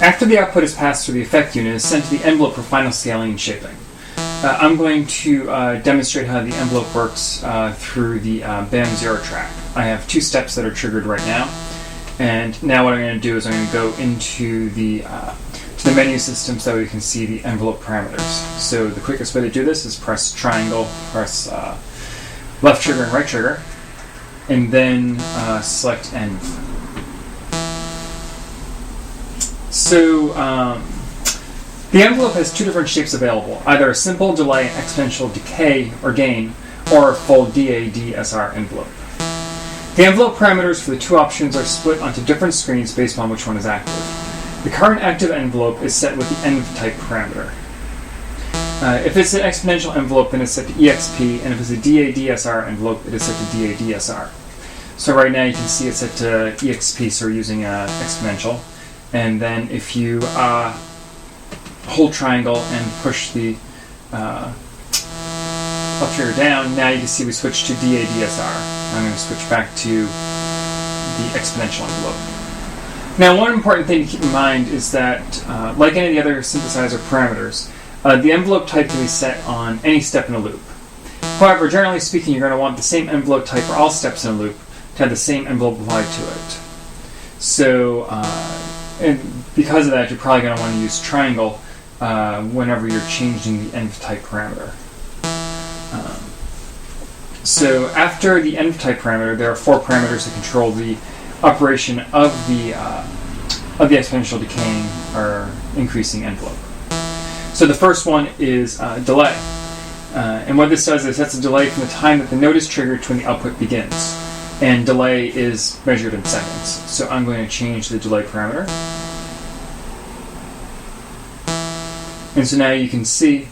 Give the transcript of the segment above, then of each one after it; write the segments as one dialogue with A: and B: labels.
A: After the output is passed through the effect unit, it is sent to the envelope for final scaling and shaping. I'm going to demonstrate how the envelope works through the BAM0 track. I have 2 steps that are triggered right now, and now what I'm going to do is I'm going to go into the menu system so we can see the envelope parameters. So the quickest way to do this is press triangle, press left trigger and right trigger, and then select env. So the envelope has 2 different shapes available, either a simple delay and exponential decay or gain, or a full DA/DSR envelope. The envelope parameters for the 2 options are split onto different screens based on which one is active. The current active envelope is set with the env type parameter. If it's an exponential envelope, then it's set to EXP, and if it's a DA/DSR envelope, it is set to DA/DSR. So right now you can see it's set to EXP, so we're using exponential. And then if you hold triangle and push the up trigger down, now you can see we switch to DA/DSR. I'm going to switch back to the exponential envelope. Now, one important thing to keep in mind is that, like any of the other synthesizer parameters, the envelope type can be set on any step in a loop. However, generally speaking, you're going to want the same envelope type for all steps in a loop to have the same envelope applied to it. So, and because of that, you're probably going to want to use triangle whenever you're changing the env type parameter. So after the env type parameter, there are 4 parameters that control the operation of the exponential decaying or increasing envelope. So the first one is delay. And what this does is sets a delay from the time that the note is triggered to when the output begins. And delay is measured in seconds. So I'm going to change the delay parameter. And so now you can see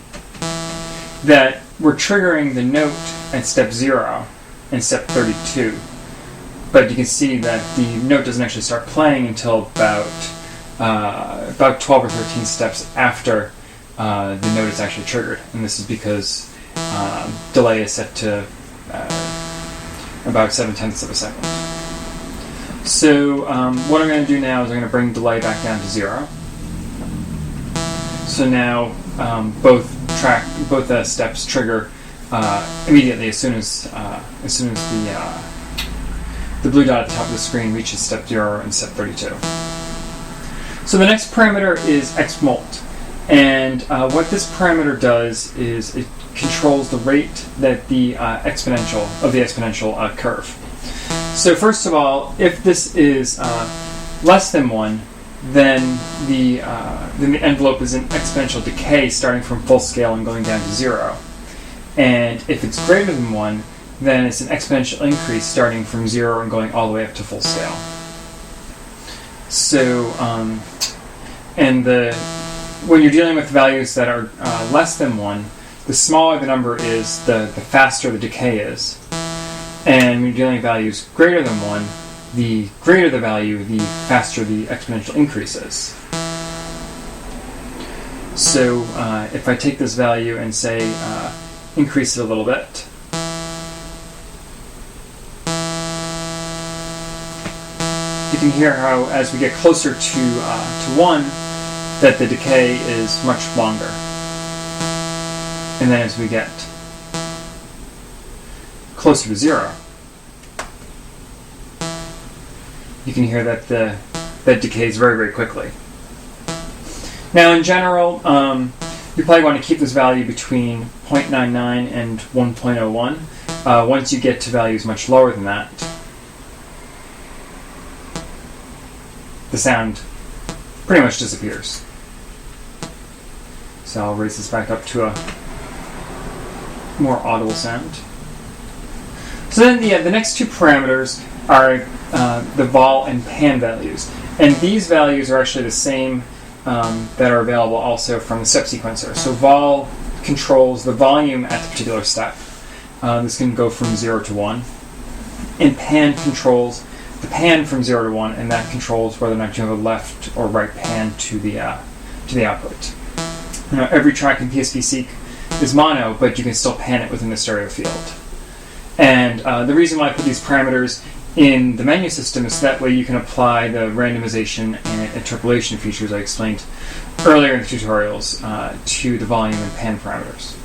A: that we're triggering the note at step 0 and step 32. But you can see that the note doesn't actually start playing until about 12 or 13 steps after the note is actually triggered. And this is because delay is set to about 7/10 of a second. So what I'm going to do now is I'm going to bring delay back down to 0. So now both steps trigger immediately as soon as the blue dot at the top of the screen reaches step 0 and step 32. So the next parameter is xmult, and what this parameter does is it controls the rate that the exponential curve. So first of all, if this is less than 1, then the envelope is in exponential decay starting from full scale and going down to 0. And if it's greater than 1, then it's an exponential increase starting from 0 and going all the way up to full scale. So, when you're dealing with values that are less than 1, the smaller the number is, the faster the decay is. And when you're dealing with values greater than 1, the greater the value, the faster the exponential increase is. So if I take this value and say increase it a little bit, you can hear how as we get closer to 1, that the decay is much longer. And then as we get closer to 0, you can hear that that decays very, very quickly. Now, in general, you probably want to keep this value between 0.99 and 1.01. Once you get to values much lower than that, the sound pretty much disappears. So I'll raise this back up to a more audible sound. So then the next 2 parameters are the vol and pan values. And these values are actually the same that are available also from the step sequencer. So vol controls the volume at the particular step. This can go from 0 to 1. And pan controls the pan from 0 to 1, and that controls whether or not you have a left or right pan to the output. Now, every track in PSPSeq is mono, but you can still pan it within the stereo field. And the reason why I put these parameters in the menu system, so that way you can apply the randomization and interpolation features I explained earlier in the tutorials to the volume and pan parameters.